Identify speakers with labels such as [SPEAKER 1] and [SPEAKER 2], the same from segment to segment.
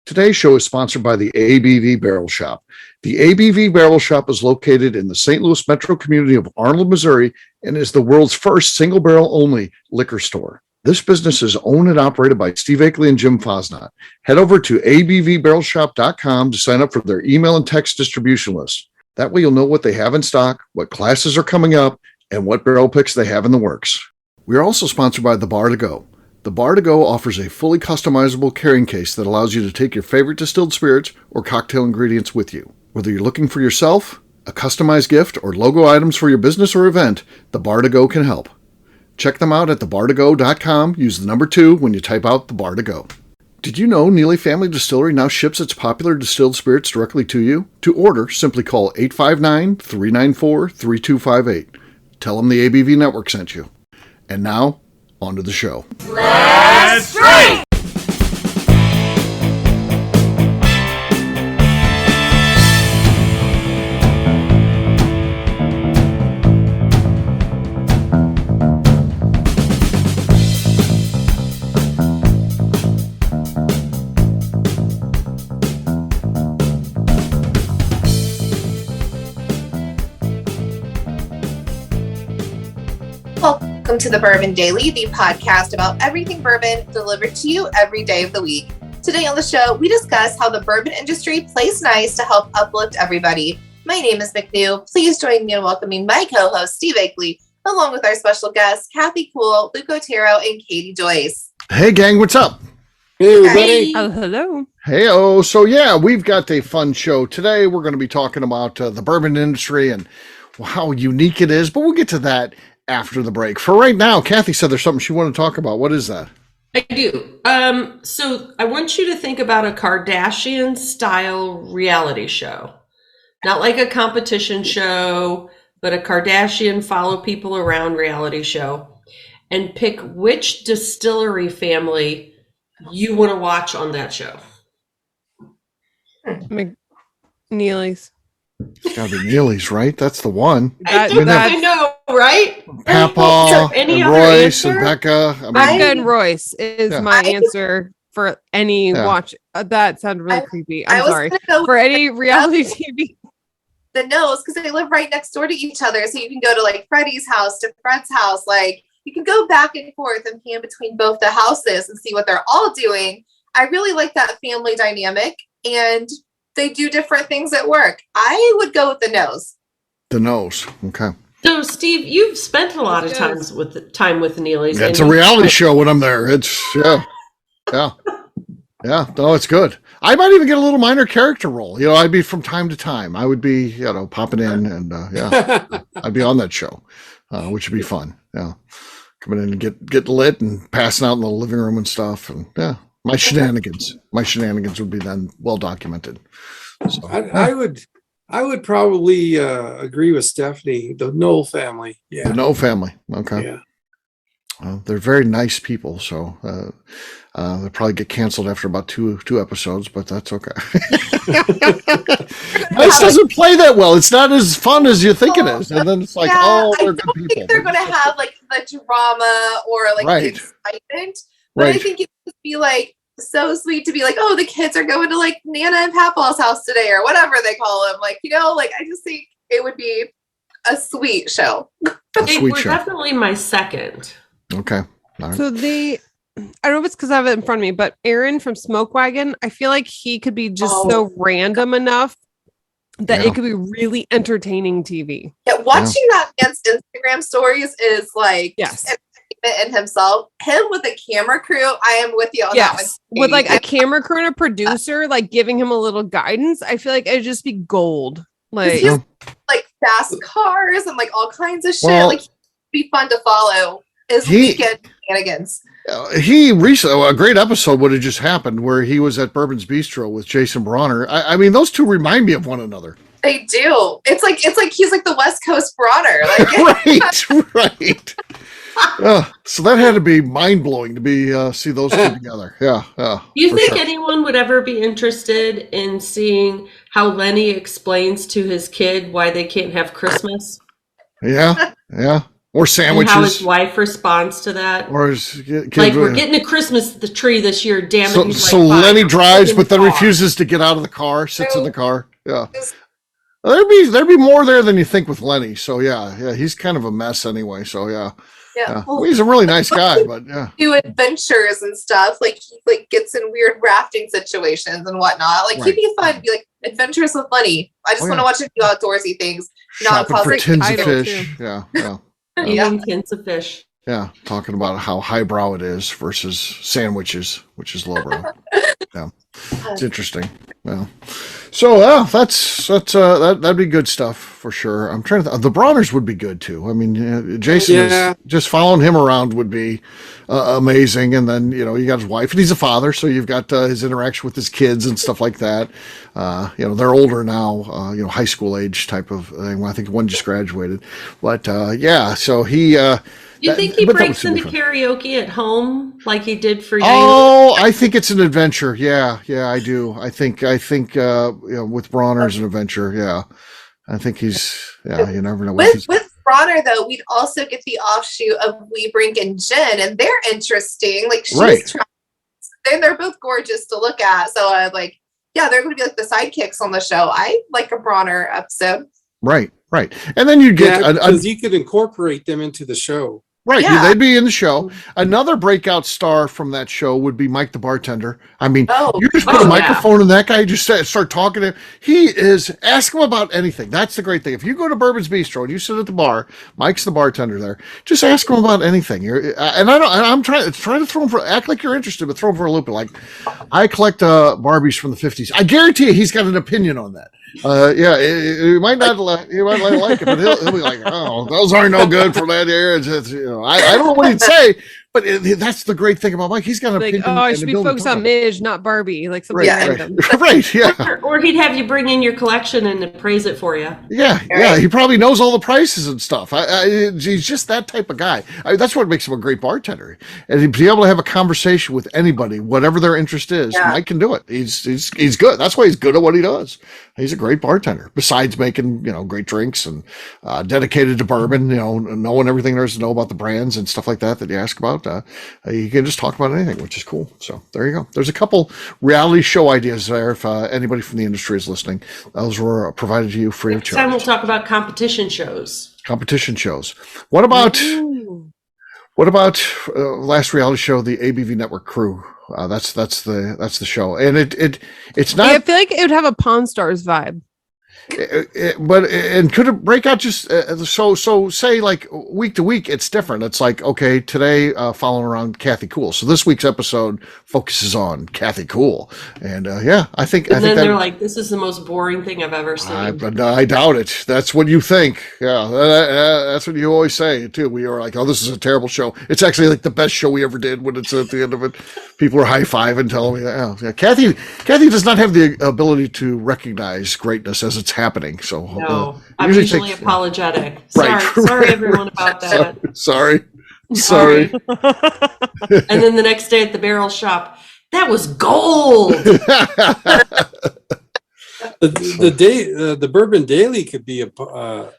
[SPEAKER 1] Today's show is sponsored by the ABV Barrel Shop. The ABV Barrel Shop is located in the St. Louis metro community of Arnold, Missouri, and is the world's first single barrel only liquor store. This business is owned and operated by Steve Akeley and Jim Fosnot. Head over to abvbarrelshop.com to sign up for their email and text distribution list. That way you'll know what they have in stock, what classes are coming up, and what barrel picks they have in the works. We are also sponsored by The Bar to Go. The Bar to Go offers a fully customizable carrying case that allows you to take your favorite distilled spirits or cocktail ingredients with you. Whether you're looking for yourself, a customized gift, or logo items for your business or event, The Bar to Go can help. Check them out at thebar2go.com. Use the number 2 when you type out The Bar to Go. Did you know Neely Family Distillery now ships its popular distilled spirits directly to you? To order, simply call 859-394-3258. Tell them the ABV Network sent you. And now, on to the show.
[SPEAKER 2] Let's drink!
[SPEAKER 3] Welcome to the Bourbon Daily, the podcast about everything bourbon delivered to you every day of the week. Today on the show, we discuss how the bourbon industry plays nice to help uplift everybody. My name is McNew. Please join me in welcoming my co-host, Steve Akeley, along with our special guests, Kathy Kuhl, Luke Otero, and Katie Joyce.
[SPEAKER 1] Hey, gang, what's up?
[SPEAKER 4] Hey, everybody.
[SPEAKER 5] Oh, hello.
[SPEAKER 1] Hey-oh. So, yeah, we've got a fun show. Today, we're going to be talking about the bourbon industry and how unique it is, but we'll get to that after the break. For right now, Kathy said there's something she wanted to talk about. What is that?
[SPEAKER 5] I do. So I want you to think about a Kardashian-style reality show. Not like a competition show, but a Kardashian follow people around reality show. And pick which distillery family you want to watch on that show.
[SPEAKER 4] McNeely's.
[SPEAKER 1] It's got to be Neely's, right? That's the one.
[SPEAKER 5] I know, right?
[SPEAKER 1] Papa
[SPEAKER 5] any
[SPEAKER 1] and
[SPEAKER 5] other
[SPEAKER 1] Royce
[SPEAKER 5] answer?
[SPEAKER 1] and Becca.
[SPEAKER 4] Becca and Royce is my answer for any watch. That sounded really creepy. I'm sorry. For any reality TV.
[SPEAKER 3] The nose, because they live right next door to each other. So you can go to like Freddie's house to Fred's house. Like you can go back and forth and pan between both the houses and see what they're all doing. I really like that family dynamic. And they do different things at work. I would go with the nose.
[SPEAKER 1] The nose. Okay.
[SPEAKER 5] So, Steve, you've spent a lot of time with Neely's.
[SPEAKER 1] Yeah, it's a reality show when I'm there. It's yeah. No, it's good. I might even get a little minor character role. You know, I'd be from time to time. I would be, popping in and I'd be on that show, which would be fun. Yeah, coming in and get lit and passing out in the living room and stuff, and my shenanigans would be then well documented. So,
[SPEAKER 4] I would probably agree with Stephanie. The Knoll family. Yeah.
[SPEAKER 1] The Knoll family. Okay.
[SPEAKER 4] Yeah.
[SPEAKER 1] They're very nice people, so they'll probably get canceled after about two episodes, but that's okay. Nice doesn't play that well. It's not as fun as you think it is, and then it's like, they're good people. I think
[SPEAKER 3] they're going to have like the drama or like the excitement, but I think it would be like so sweet to be like, oh, the kids are going to like Nana and Papa's house today or whatever they call them. Like, I just think it would be a sweet show.
[SPEAKER 5] They were definitely my second.
[SPEAKER 1] Okay. All right.
[SPEAKER 4] So I don't know if it's because I have it in front of me, but Aaron from Smoke Wagon, I feel like he could be just so random enough that it could be really entertaining TV.
[SPEAKER 3] Yeah, watching that man's Instagram stories is like in himself. Him with a camera crew, I am with you on that one.
[SPEAKER 4] With like a camera crew and a producer, like giving him a little guidance, I feel like it'd just be gold. Like
[SPEAKER 3] he has, like fast cars and like all kinds of shit. Like it'd be fun to follow his weekend shenanigans.
[SPEAKER 1] He recently, a great episode would have just happened where he was at Bourbon's Bistro with Jason Bronner. I mean, those two remind me of one another.
[SPEAKER 3] They do. It's like he's like the West Coast Bronner. Like,
[SPEAKER 1] right. So that had to be mind blowing to be see those two together. Yeah.
[SPEAKER 5] Do you think anyone would ever be interested in seeing how Lenny explains to his kid why they can't have Christmas?
[SPEAKER 1] Yeah. Or
[SPEAKER 5] And
[SPEAKER 1] sandwiches.
[SPEAKER 5] how his wife responds to that.
[SPEAKER 1] Or
[SPEAKER 5] Like, we're getting a Christmas tree this year, damn it.
[SPEAKER 1] So,
[SPEAKER 5] He's
[SPEAKER 1] so
[SPEAKER 5] like,
[SPEAKER 1] Lenny
[SPEAKER 5] "Fine,
[SPEAKER 1] drives,
[SPEAKER 5] I'm
[SPEAKER 1] but then
[SPEAKER 5] in the car."
[SPEAKER 1] refuses to get out of the car, sits in the car. Yeah. There'd be more there than you think with Lenny. So yeah, he's kind of a mess anyway. So yeah.
[SPEAKER 3] Well,
[SPEAKER 1] He's a really nice guy, but yeah.
[SPEAKER 3] do adventures and stuff. Like he like gets in weird rafting situations and whatnot. Like he'd be fun. Be like adventures with money. I just want to watch him do outdoorsy things. Not
[SPEAKER 1] Shopping for
[SPEAKER 3] cause
[SPEAKER 1] tins of
[SPEAKER 4] idol,
[SPEAKER 1] fish.
[SPEAKER 4] too.
[SPEAKER 1] Yeah.
[SPEAKER 5] Eating tins of fish.
[SPEAKER 1] Yeah, talking about how highbrow it is versus sandwiches, which is lowbrow. Yeah, it's interesting. Yeah, so that'd be good stuff for sure. I'm trying to. The Brauners would be good too. I mean, Jason is just following him around would be amazing. And then you got his wife, and he's a father, so you've got his interaction with his kids and stuff like that. They're older now, high school age type of thing. I think one just graduated, but so he.
[SPEAKER 5] Do you think he breaks into karaoke at home like he did for you?
[SPEAKER 1] Oh, I think it's an adventure. Yeah, I do. I think with Bronner's an adventure. Yeah, I think he's. Yeah, you never know.
[SPEAKER 3] With Bronner though, we'd also get the offshoot of Weebrink and Jen, and they're interesting. Like she's they're both gorgeous to look at. So they're going to be like the sidekicks on the show. I like a Bronner episode.
[SPEAKER 1] Right. And then you get
[SPEAKER 2] because you could incorporate them into the show.
[SPEAKER 1] Right, they'd be in the show. Another breakout star from that show would be Mike the bartender. I mean, you just put a microphone in that guy, you just start talking to him. Ask him about anything. That's the great thing. If you go to Bourbon's Bistro and you sit at the bar, Mike's the bartender there. Just ask him about anything. I'm trying to throw him act like you're interested, but throw him for a loop. Like, I collect Barbies from the 50s. I guarantee you, he's got an opinion on that. He might not like it, but he'll be like, "Oh, those aren't no good for that area." I don't know what he'd say, but that's the great thing about Mike. He's got an opinion.
[SPEAKER 4] Oh, I should be focused on Midge, not Barbie. Like something random.
[SPEAKER 1] Right. Yeah.
[SPEAKER 5] Or he'd have you bring in your collection and appraise it for you.
[SPEAKER 1] Yeah. He probably knows all the prices and stuff. He's just that type of guy. that's what makes him a great bartender. And he'd be able to have a conversation with anybody, whatever their interest is. Yeah. Mike can do it. He's good. That's why he's good at what he does. He's a great bartender. Besides making great drinks and dedicated to bourbon, knowing everything there is to know about the brands and stuff like that you ask about. You can just talk about anything, which is cool. So there you go. There's a couple reality show ideas there. If anybody from the industry is listening, those were provided to you free of charge.
[SPEAKER 5] Next time we'll talk about competition shows.
[SPEAKER 1] What about last reality show, the ABV Network Crew? That's the show, and it's not.
[SPEAKER 4] I feel like it would have a Pawn Stars vibe.
[SPEAKER 1] But could it break out just so say like week to week it's different. It's like, okay, today following around Kathy Cool, so this week's episode focuses on Kathy Cool, and I think
[SPEAKER 5] they're like, this is the most boring thing I've ever seen.
[SPEAKER 1] I doubt it. That's what you think. That's what you always say too. We are like, oh, this is a terrible show. It's actually like the best show we ever did. When it's at the end of it, people are high-fiving, telling me, Kathy does not have the ability to recognize greatness as it's happening. So
[SPEAKER 5] no, I'm usually apologetic. Sorry everyone about that.
[SPEAKER 1] Sorry.
[SPEAKER 5] And then the next day at the barrel shop, that was gold.
[SPEAKER 2] The Bourbon Daily could be a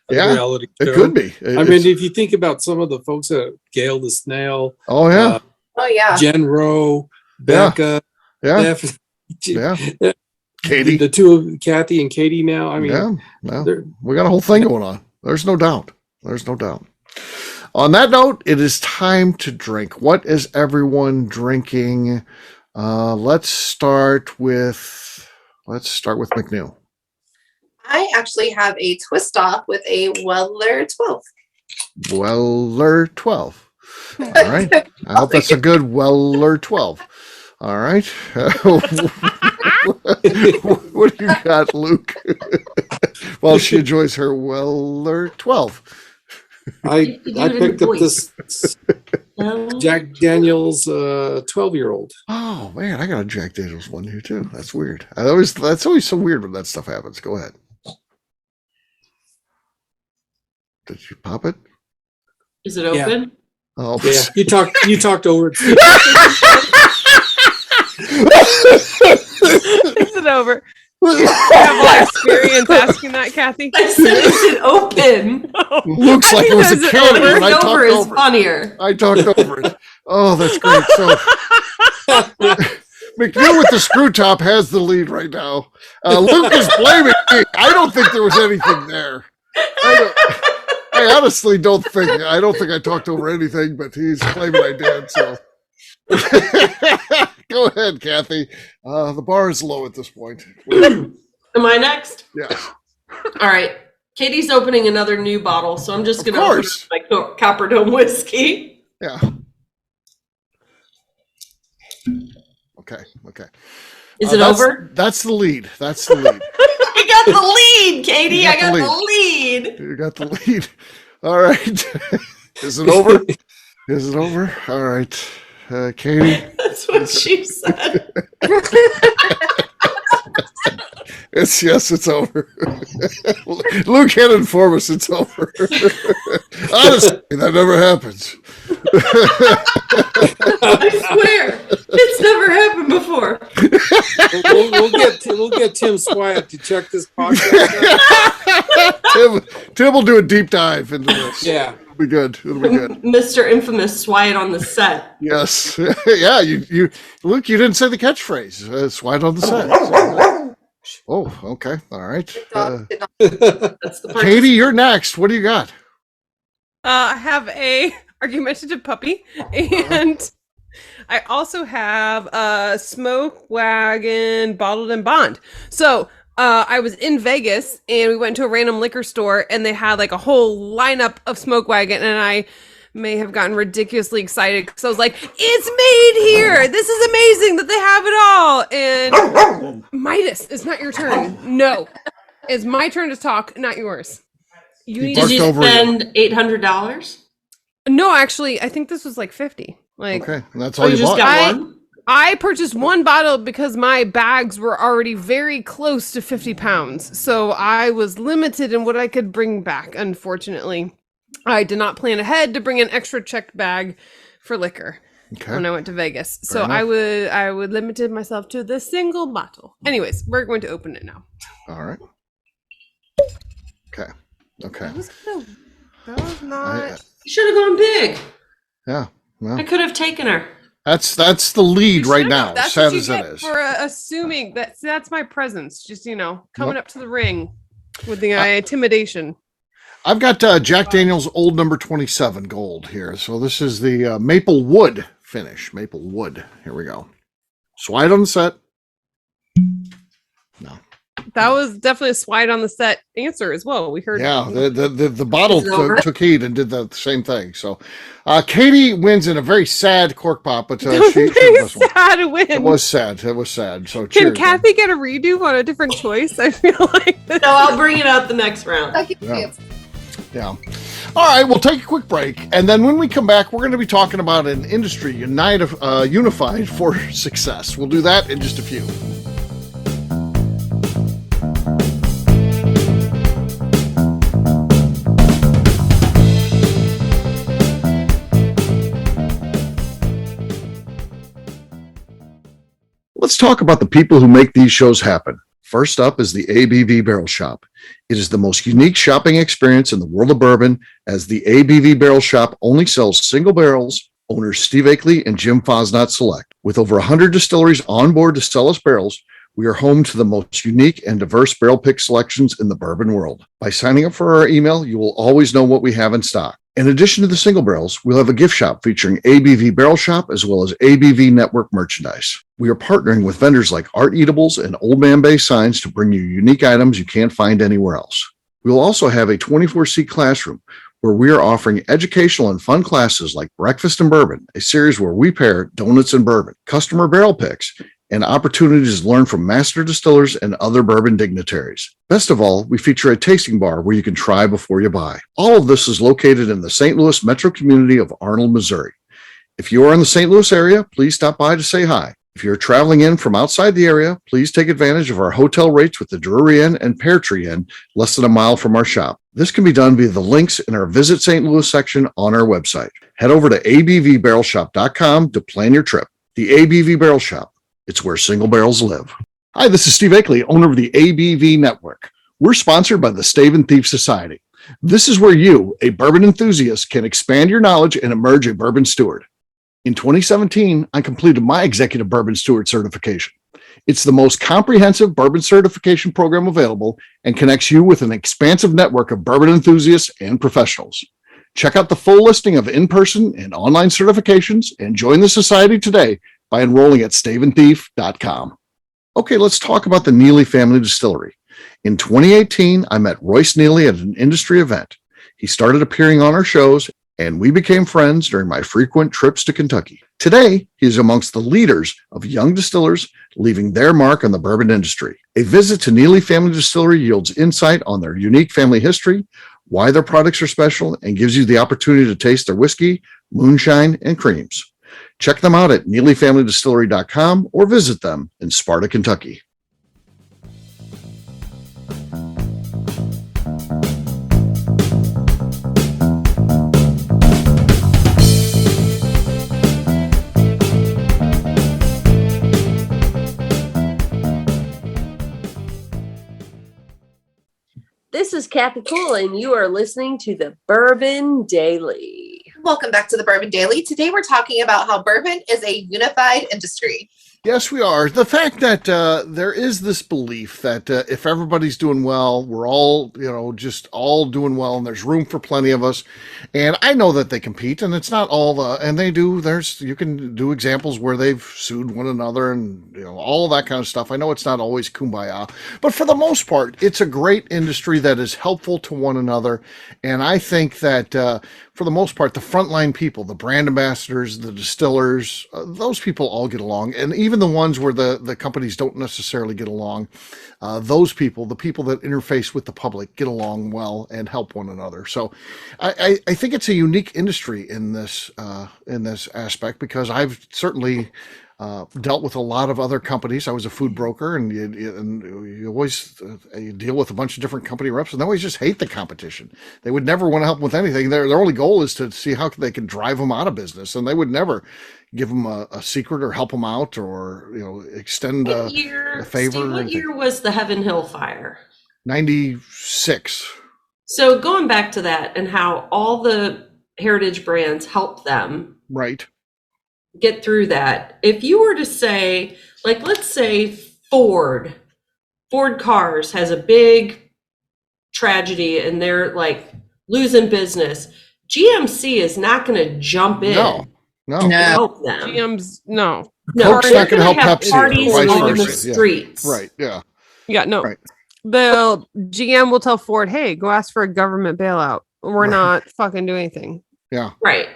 [SPEAKER 2] reality show.
[SPEAKER 1] It could be.
[SPEAKER 2] I mean, if you think about some of the folks at Gail the Snail.
[SPEAKER 1] Oh yeah.
[SPEAKER 2] Jen Rowe, Becca. Beth,
[SPEAKER 1] Katie,
[SPEAKER 2] the two of Kathy and Katie now. I mean,
[SPEAKER 1] we got a whole thing going on. There's no doubt. On that note, it is time to drink. What is everyone drinking? Let's start with McNew.
[SPEAKER 3] I actually have a twist off with a Weller 12.
[SPEAKER 1] Weller 12. All right. I hope that's a good Weller 12. All right. What do you got, Luke? Well, she enjoys her Weller 12.
[SPEAKER 2] I picked up this Jack Daniels 12-year-old.
[SPEAKER 1] Oh man, I got a Jack Daniels one here too. That's weird. That's always so weird when that stuff happens. Go ahead. Did you pop it?
[SPEAKER 5] Is it open?
[SPEAKER 2] Yeah. Oh yeah. You talked over it.
[SPEAKER 4] Is it over? have a lot of experience asking that, Kathy.
[SPEAKER 5] I said it should open.
[SPEAKER 1] Looks like it was a
[SPEAKER 4] Because
[SPEAKER 1] can when I
[SPEAKER 5] Over
[SPEAKER 1] talked
[SPEAKER 5] is
[SPEAKER 1] over it.
[SPEAKER 5] funnier.
[SPEAKER 1] I talked over it. Oh, that's great. So McNew with the screw top has the lead right now. Luke is blaming me. I don't think there was anything there. I honestly don't think. I don't think I talked over anything, but he's claiming I did. So go ahead, Kathy. The bar is low at this point.
[SPEAKER 5] Am I next?
[SPEAKER 1] Yeah.
[SPEAKER 5] All right. Katie's opening another new bottle, so I'm just going to open
[SPEAKER 1] course.
[SPEAKER 5] my Copper Dome whiskey.
[SPEAKER 1] Yeah. Okay.
[SPEAKER 5] Is it
[SPEAKER 1] that's-
[SPEAKER 5] over?
[SPEAKER 1] That's the lead. That's the lead.
[SPEAKER 5] I got the lead, Katie.
[SPEAKER 1] You
[SPEAKER 5] I got
[SPEAKER 1] the
[SPEAKER 5] the lead.
[SPEAKER 1] You got the lead. All right. Is it over? Is it over? All right. Katie.
[SPEAKER 5] That's what she said.
[SPEAKER 1] It's over. Luke can't inform us it's over. Honestly, that never happens.
[SPEAKER 5] I swear, it's never happened before.
[SPEAKER 2] We'll get Tim Swiat to check this podcast out.
[SPEAKER 1] Tim will do a deep dive into this.
[SPEAKER 2] Yeah.
[SPEAKER 1] It'll be good.
[SPEAKER 5] Mr. Infamous Swiat on the set.
[SPEAKER 1] Yes. Yeah. You Luke, you didn't say the catchphrase. Swine on the set. Oh, okay. All right.
[SPEAKER 5] That's the part.
[SPEAKER 1] Katie, you're next. What do you got?
[SPEAKER 4] I have a argumentative puppy, and I also have a Smoke Wagon Bottled and Bond. So I was in Vegas, and we went to a random liquor store, and they had like a whole lineup of Smoke Wagon, and I may have gotten ridiculously excited because I was like, it's made here. This is amazing that they have it all. And Midas, it's not your turn. No, it's my turn to talk, not yours.
[SPEAKER 5] Did you spend $800?
[SPEAKER 4] No, actually, I think this was like 50. Like,
[SPEAKER 1] Okay, that's all you
[SPEAKER 5] just
[SPEAKER 1] bought.
[SPEAKER 5] got one?
[SPEAKER 4] I purchased one bottle because my bags were already very close to 50 pounds. So I was limited in what I could bring back, unfortunately. I did not plan ahead to bring an extra checked bag for liquor when I went to Vegas.
[SPEAKER 1] Fair
[SPEAKER 4] So
[SPEAKER 1] enough.
[SPEAKER 4] I would limited myself to this single bottle. Anyways, we're going to open it now.
[SPEAKER 1] All right. Okay.
[SPEAKER 4] That was not.
[SPEAKER 5] You should have gone big.
[SPEAKER 1] Yeah. Well,
[SPEAKER 5] I could have taken her.
[SPEAKER 1] that's the lead
[SPEAKER 4] You
[SPEAKER 1] right
[SPEAKER 4] should've.
[SPEAKER 1] now.
[SPEAKER 4] That's
[SPEAKER 1] Sad
[SPEAKER 4] what you
[SPEAKER 1] as it
[SPEAKER 4] get
[SPEAKER 1] is.
[SPEAKER 4] for assuming that's my presence. Just coming
[SPEAKER 1] Yep.
[SPEAKER 4] up to the ring with the intimidation.
[SPEAKER 1] I've got Jack Daniel's Old Number 27 Gold here. So this is the Maple Wood finish. Maple Wood. Here we go. Swide on the set. No.
[SPEAKER 4] That was definitely a slide on the set answer as well. We heard.
[SPEAKER 1] Yeah, the bottle
[SPEAKER 5] Is it over?
[SPEAKER 1] took heed and did the same thing. So Katie wins in a very sad cork pop, but
[SPEAKER 4] That was
[SPEAKER 1] she
[SPEAKER 4] very
[SPEAKER 1] this one.
[SPEAKER 4] sad win.
[SPEAKER 1] It was sad. It was sad. So
[SPEAKER 4] Can
[SPEAKER 1] cheers.
[SPEAKER 4] Kathy get a redo on a different choice? I feel like this.
[SPEAKER 5] No, I'll bring it out the next round.
[SPEAKER 1] Yeah. Yeah. All right, we'll take a quick break. And then when we come back, we're going to be talking about an industry unified for success. We'll do that in just a few. Let's talk about the people who make these shows happen. First up is the ABV Barrel Shop. It is the most unique shopping experience in the world of bourbon, as the ABV Barrel Shop only sells single barrels. Owners Steve Akeley and Jim Fosnot select. With over 100 distilleries on board to sell us barrels, we are home to the most unique and diverse barrel pick selections in the bourbon world. By signing up for our email, you will always know what we have in stock. In addition to the single barrels, we'll have a gift shop featuring ABV Barrel Shop as well as ABV Network merchandise. We are partnering with vendors like Art Eatables and Old Man Bay Signs to bring you unique items you can't find anywhere else. We will also have a 24-seat classroom where we are offering educational and fun classes like Breakfast and Bourbon, a series where we pair donuts and bourbon, customer barrel picks, and opportunities to learn from master distillers and other bourbon dignitaries. Best of all, we feature a tasting bar where you can try before you buy. All of this is located in the St. Louis metro community of Arnold, Missouri. If you are in the St. Louis area, please stop by to say hi. If you're traveling in from outside the area, please take advantage of our hotel rates with the Drury Inn and Pear Tree Inn, less than a mile from our shop. This can be done via the links in our Visit St. Louis section on our website. Head over to abvbarrelshop.com to plan your trip. The ABV Barrel Shop. It's where single barrels live. Hi, this is Steve Akeley, owner of the ABV Network. We're sponsored by the Stave and Thief Society. This is where you, a bourbon enthusiast, can expand your knowledge and emerge a bourbon steward. In 2017, I completed my Executive Bourbon Steward certification. It's the most comprehensive bourbon certification program available and connects you with an expansive network of bourbon enthusiasts and professionals. Check out the full listing of in-person and online certifications and join the society today by enrolling at staveandthief.com. Okay, let's talk about the Neely Family Distillery. In 2018, I met Royce Neely at an industry event. He started appearing on our shows, and we became friends during my frequent trips to Kentucky. Today, he is amongst the leaders of young distillers leaving their mark on the bourbon industry. A visit to Neely Family Distillery yields insight on their unique family history, why their products are special, and gives you the opportunity to taste their whiskey, moonshine, and creams. Check them out at NeelyFamilyDistillery.com or visit them in Sparta, Kentucky.
[SPEAKER 6] This is Kathy Cole, and you are listening to the Bourbon Daily.
[SPEAKER 3] Welcome back to the Bourbon Daily. Today we're talking about how bourbon is a unified industry.
[SPEAKER 1] Yes, we are. The fact that there is this belief that if everybody's doing well, we're all, just all doing well, and there's room for plenty of us. And I know that they compete, and it's not all and they do. You can do examples where they've sued one another and, all that kind of stuff. I know it's not always kumbaya, but for the most part, it's a great industry that is helpful to one another. And I think that for the most part, the frontline people, the brand ambassadors, the distillers, those people all get along. And even the ones where the companies don't necessarily get along, those people, the people that interface with the public, get along well and help one another. So I think it's a unique industry in this aspect, because I've certainly dealt with a lot of other companies. I was a food broker, and you always you deal with a bunch of different company reps, and they always just hate the competition. They would never want to help them with anything. Their only goal is to see how they can drive them out of business, and they would never give them a secret or help them out or extend a favor.
[SPEAKER 5] Steve, what year was the Heaven Hill fire?
[SPEAKER 1] 96.
[SPEAKER 5] So going back to that and how all the heritage brands help them
[SPEAKER 1] Right.
[SPEAKER 5] get through that. If you were to say, like, let's say Ford Cars has a big tragedy and they're like losing business, GMC is not going to jump in
[SPEAKER 1] No.
[SPEAKER 5] to help them.
[SPEAKER 4] GM's no.
[SPEAKER 1] Coke's not going to help Pepsi.
[SPEAKER 5] Parties
[SPEAKER 1] or vice
[SPEAKER 5] on the
[SPEAKER 1] versa.
[SPEAKER 5] streets.
[SPEAKER 1] Yeah. Right. Yeah.
[SPEAKER 4] Yeah, no.
[SPEAKER 1] Right.
[SPEAKER 4] The GM will tell Ford, "Hey, go ask for a government bailout. We're
[SPEAKER 1] Right.
[SPEAKER 4] not fucking doing anything."
[SPEAKER 1] Yeah.
[SPEAKER 5] Right.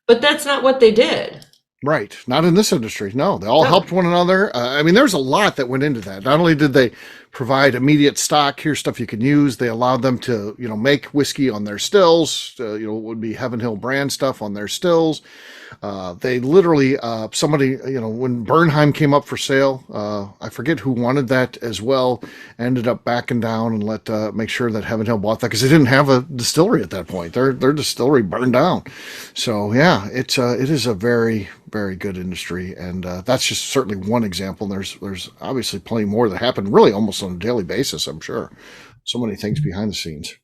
[SPEAKER 5] But that's not what they did.
[SPEAKER 1] Right. Not in this industry. No, they all helped one another. There's a lot that went into that. Not only did they provide immediate stock, here's stuff you can use. They allowed them to, make whiskey on their stills. It would be Heaven Hill brand stuff on their stills. They literally, somebody, when Bernheim came up for sale, I forget who wanted that as well, ended up backing down and make sure that Heaven Hill bought that, because they didn't have a distillery at that point. Their distillery burned down. So yeah, it is a very, very good industry. And that's just certainly one example. There's obviously plenty more that happen really almost on a daily basis, I'm sure. So many things behind the scenes.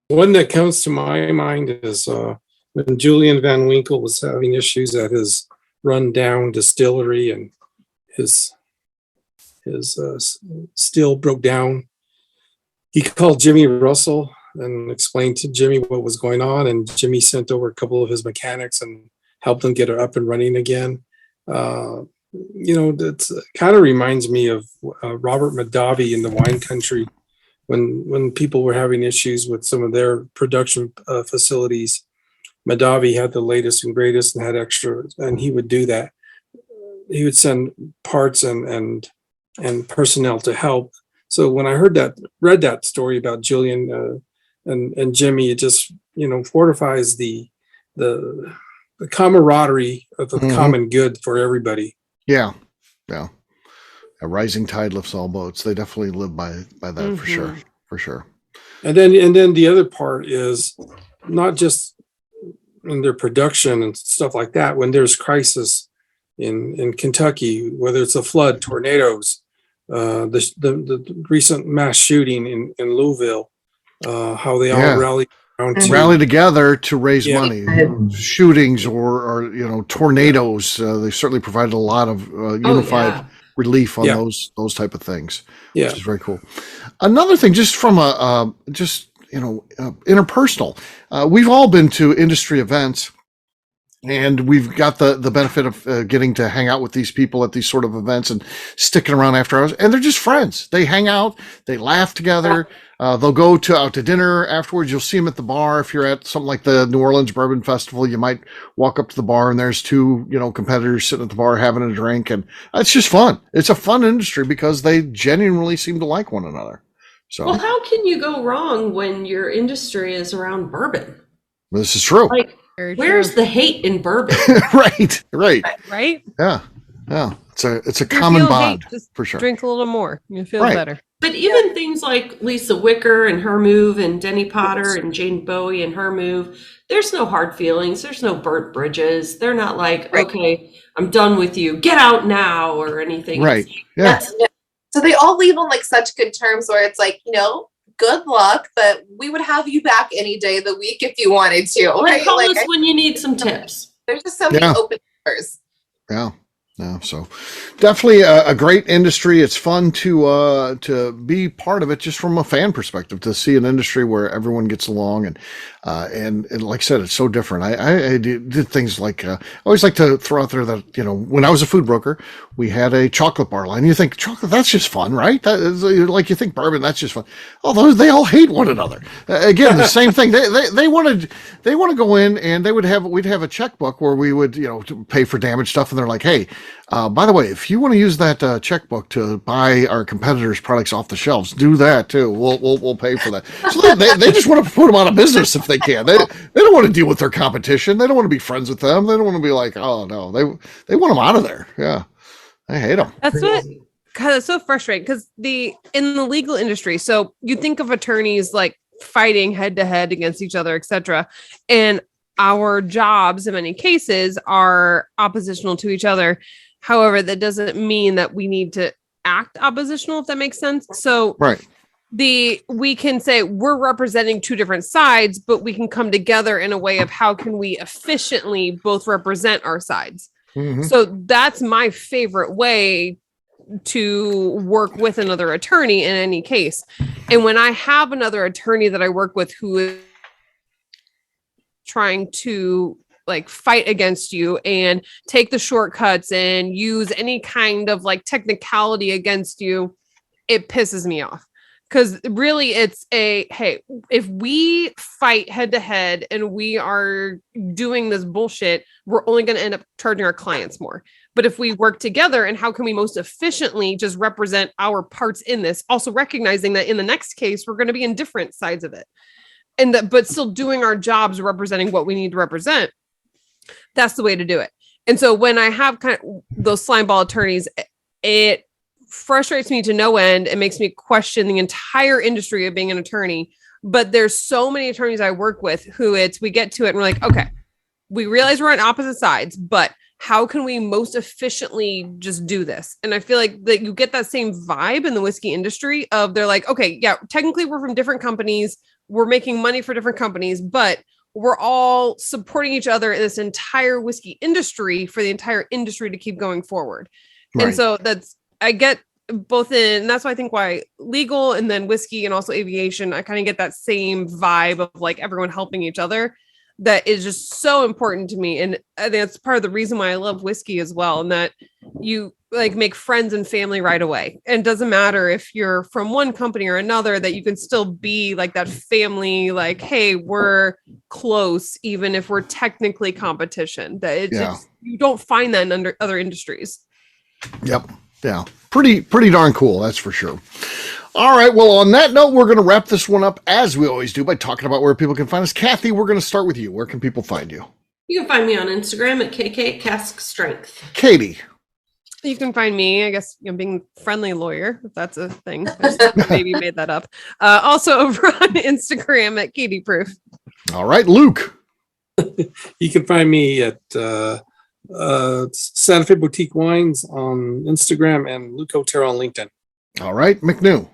[SPEAKER 2] One that comes to my mind is when Julian Van Winkle was having issues at his rundown distillery, and his still broke down. He called Jimmy Russell and explained to Jimmy what was going on, and Jimmy sent over a couple of his mechanics and helped them get it up and running again. That's kind of reminds me of Robert Mondavi in the wine country, when people were having issues with some of their production facilities. Mondavi had the latest and greatest and had extra, and he would do that. He would send parts and personnel to help. So when I read that story about Julian and Jimmy, it just fortifies the camaraderie of the common good for everybody.
[SPEAKER 1] Yeah. A rising tide lifts all boats. They definitely live by that for sure.
[SPEAKER 2] And then the other part is not just in their production and stuff like that. When there's crisis in Kentucky, whether it's a flood, tornadoes, the recent mass shooting in Louisville, how they all rallied around
[SPEAKER 1] rally together to raise
[SPEAKER 2] Yeah.
[SPEAKER 1] money. Shootings or tornadoes. They certainly provided a lot of unified relief on
[SPEAKER 2] Yeah.
[SPEAKER 1] those type of things,
[SPEAKER 2] Yeah.
[SPEAKER 1] which is very cool. Another thing, just from interpersonal, we've all been to industry events. And we've got the benefit of getting to hang out with these people at these sort of events and sticking around after hours. And they're just friends. They hang out, they laugh together. They'll go out to dinner afterwards. You'll see them at the bar. If you're at something like the New Orleans Bourbon Festival, you might walk up to the bar and there's two, competitors sitting at the bar having a drink. And it's just fun. It's a fun industry because they genuinely seem to like one another. So,
[SPEAKER 5] well, how can you go wrong when your industry is around bourbon?
[SPEAKER 1] This is true.
[SPEAKER 5] Like,
[SPEAKER 4] Very
[SPEAKER 5] where's
[SPEAKER 4] true.
[SPEAKER 5] the hate in bourbon?
[SPEAKER 1] Right.
[SPEAKER 4] Right?
[SPEAKER 1] Yeah. It's a
[SPEAKER 4] If you
[SPEAKER 1] common
[SPEAKER 4] feel
[SPEAKER 1] bond
[SPEAKER 4] hate, just
[SPEAKER 1] for sure.
[SPEAKER 4] drink a little more. You feel
[SPEAKER 1] Right.
[SPEAKER 4] better.
[SPEAKER 5] But even things like Lisa Wicker and her move, and Denny Potter and Jane Bowie and her move, there's no hard feelings. There's no burnt bridges. They're not like, okay, I'm done with you. Get out now or anything.
[SPEAKER 1] Right. Yeah.
[SPEAKER 3] So they all leave on like such good terms where it's like, good luck, but we would have you back any day of the week if you wanted to. Right?
[SPEAKER 5] Call
[SPEAKER 3] Like,
[SPEAKER 5] us when you need some tips.
[SPEAKER 3] there's just so many open doors.
[SPEAKER 1] Yeah. So definitely a great industry. It's fun to be part of it just from a fan perspective, to see an industry where everyone gets along and like I said, it's so different. I did things like I always like to throw out there that when I was a food broker, we had a chocolate bar line. You think chocolate, that's just fun, right? That is, like you think bourbon, that's just fun. Although they all hate one another. Again, the same thing. They want to go in and we'd have a checkbook where we would to pay for damaged stuff, and they're like, hey, by the way, if you want to use that checkbook to buy our competitors' products off the shelves, do that too. We'll pay for that. So they just want to put them out of business if they can. They don't want to deal with their competition. They don't want to be friends with them. They don't want to be like, oh no, they want them out of there. Yeah, I hate them.
[SPEAKER 4] That's what. God, it's so frustrating because in the legal industry, so you think of attorneys like fighting head to head against each other, etc., and our jobs in many cases are oppositional to each other. However, that doesn't mean that we need to act oppositional, if that makes sense. So
[SPEAKER 1] Right.
[SPEAKER 4] we can say we're representing two different sides, but we can come together in a way of how can we efficiently both represent our sides.
[SPEAKER 1] Mhm.
[SPEAKER 4] So that's my favorite way to work with another attorney in any case. And when I have another attorney that I work with who is trying to like fight against you and take the shortcuts and use any kind of like technicality against you, it pisses me off. Because really it's hey, if we fight head to head and we are doing this bullshit, we're only going to end up charging our clients more. But if we work together, and how can we most efficiently just represent our parts in this, also recognizing that in the next case, we're going to be in different sides of it. But still doing our jobs, representing what we need to represent. That's the way to do it. And so when I have kind of those slime ball attorneys, it frustrates me to no end. It makes me question the entire industry of being an attorney. But there's so many attorneys I work with who we get to it and we're like, okay, we realize we're on opposite sides, but how can we most efficiently just do this? And I feel like that you get that same vibe in the whiskey industry of they're like, okay, yeah, technically we're from different companies. We're making money for different companies, but we're all supporting each other in this entire whiskey industry for the entire industry to keep going forward.
[SPEAKER 1] Right.
[SPEAKER 4] And so I get both and that's why I think why legal and then whiskey and also aviation, I kind of get that same vibe of like everyone helping each other. That is just so important to me. And I think that's part of the reason why I love whiskey as well. And that you like make friends and family right away. And it doesn't matter if you're from one company or another, that you can still be like that family, like, hey, we're close, even if we're technically competition. That you don't find that in other industries.
[SPEAKER 1] Yep. Yeah. Pretty darn cool. That's for sure. All right. Well, on that note, we're going to wrap this one up as we always do by talking about where people can find us. Kathy, we're going to start with you. Where can people find you?
[SPEAKER 5] You can find me on Instagram at KK Cask Strength.
[SPEAKER 1] Katie.
[SPEAKER 4] You can find me, I guess, being friendly lawyer, if that's a thing. I just maybe made that up. Also over on Instagram at Katie Proof.
[SPEAKER 1] All right, Luke.
[SPEAKER 2] You can find me at Santa Fe Boutique Wines on Instagram and Luke Otero on LinkedIn.
[SPEAKER 1] All right, McNew.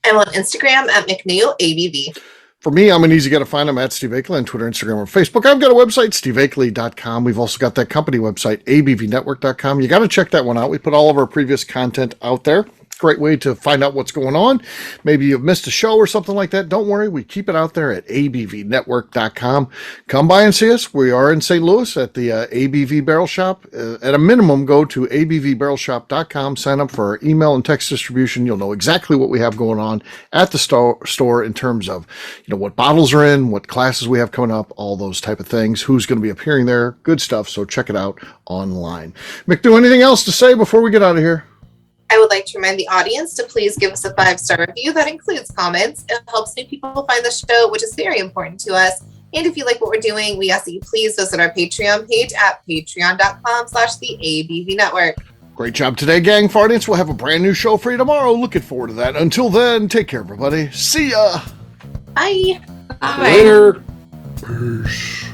[SPEAKER 3] I'm on Instagram at McNew ABV.
[SPEAKER 1] For me, I'm an easy guy to find. I'm at Steve Akeley on Twitter, Instagram, or Facebook. I've got a website, steveakeley.com. We've also got that company website, abvnetwork.com. You got to check that one out. We put all of our previous content out there. Great way to find out what's going on. Maybe you've missed a show or something like that. Don't worry. We keep it out there at abvnetwork.com. Come by and see us. We are in St. Louis at the ABV Barrel Shop. At a minimum, go to abvbarrelshop.com. Sign up for our email and text distribution. You'll know exactly what we have going on at the store in terms of, what bottles are in, what classes we have coming up, all those type of things, who's going to be appearing there. Good stuff. So check it out online. McNew, anything else to say before we get out of here?
[SPEAKER 3] I would like to remind the audience to please give us a 5-star review. That includes comments. It helps new people find the show, which is very important to us. And if you like what we're doing, we ask that you please visit our Patreon page at patreon.com/the ABV Network.
[SPEAKER 1] Great job today, gang. For audience, we'll have a brand new show for you tomorrow. Looking forward to that. Until then, take care, everybody. See ya.
[SPEAKER 3] Bye.
[SPEAKER 5] Bye.
[SPEAKER 2] Later.
[SPEAKER 1] Peace.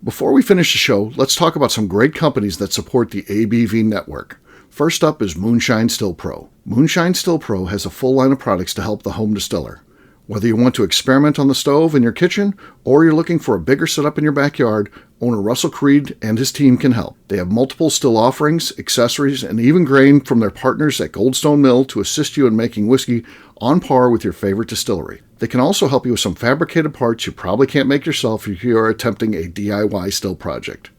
[SPEAKER 1] Before we finish the show, let's talk about some great companies that support the ABV network. First up is Moonshine Still Pro. Moonshine Still Pro has a full line of products to help the home distiller. Whether you want to experiment on the stove in your kitchen or you're looking for a bigger setup in your backyard, owner Russell Creed and his team can help. They have multiple still offerings, accessories, and even grain from their partners at Goldstone Mill to assist you in making whiskey on par with your favorite distillery. They can also help you with some fabricated parts you probably can't make yourself if you are attempting a DIY still project.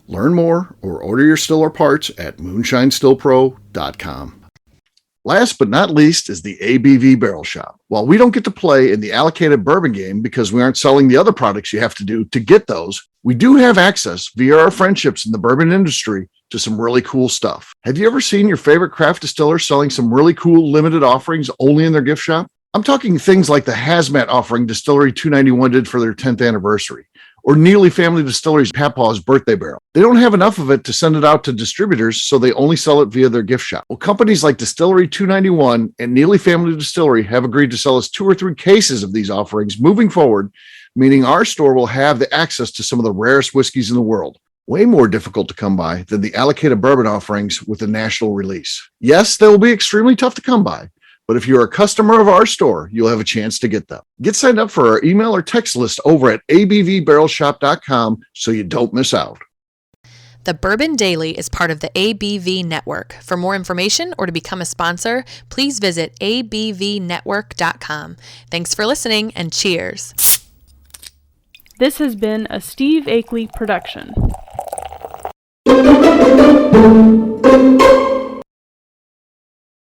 [SPEAKER 1] Learn more or order your still or parts at moonshinestillpro.com. Last but not least is the ABV Barrel Shop. While we don't get to play in the allocated bourbon game because we aren't selling the other products you have to do to get those, we do have access via our friendships in the bourbon industry to some really cool stuff. Have you ever seen your favorite craft distiller selling some really cool limited offerings only in their gift shop? I'm talking things like the Hazmat offering Distillery 291 did for their 10th anniversary, or Neely Family Distillery's Papaw's birthday barrel. They don't have enough of it to send it out to distributors, so they only sell it via their gift shop. Well, companies like Distillery 291 and Neely Family Distillery have agreed to sell us 2 or 3 cases of these offerings moving forward, meaning our store will have the access to some of the rarest whiskeys in the world. Way more difficult to come by than the allocated bourbon offerings with a national release. Yes, they will be extremely tough to come by, but if you're a customer of our store, you'll have a chance to get them. Get signed up for our email or text list over at abvbarrelshop.com so you don't miss out.
[SPEAKER 7] The Bourbon Daily is part of the ABV Network. For more information or to become a sponsor, please visit abvnetwork.com. Thanks for listening and cheers.
[SPEAKER 8] This has been a Steve Akeley production.